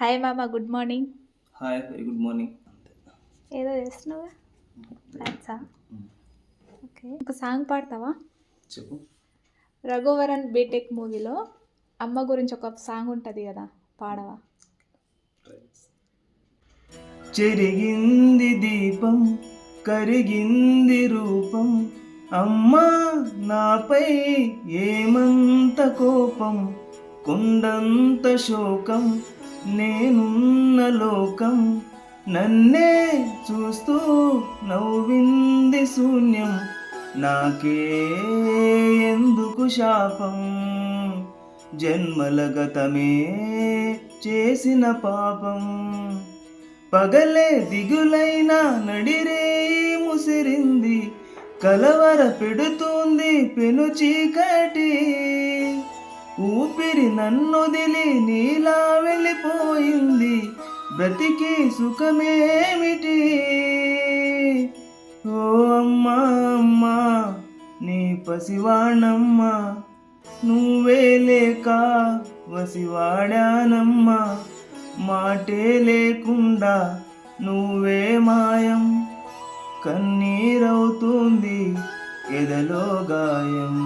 Hi మామ, good morning. Hi, very good morning. ఏదో చేస్తున్నావా? డాన్సా? ఓకే, ఒక సాంగ్ పాడతావా? చెప్పు. రఘువరన్ బీటెక్ మూవీలో అమ్మ గురించి ఒక సాంగ్ ఉంటుంది కదా, పాడవా? చెరిగింది దీపం, కరిగింది రూపం, అమ్మా నాపై ఏమంత కోపం, కొండంత శోకం, నేనున్న లోకం, నన్నే చూస్తూ నవ్వింది శూన్యం, నాకే ఎందుకు శాపం, జన్మల గతమే చేసిన పాపం, పగలే దిగులైన నడిరే ముసిరింది, కలవర పెడుతుంది పెను చీకటి, ఊపిరి నన్నొదిలి నీలా వెళ్ళిపోయింది, బ్రతికి సుఖమేమిటి, ఓ అమ్మా అమ్మా నీ పసివాణమ్మా, నువ్వే లేక వసివాడానమ్మా, మాటే లేకుండా నువ్వే మాయం, కన్నీరవుతుంది ఎదలో గాయం.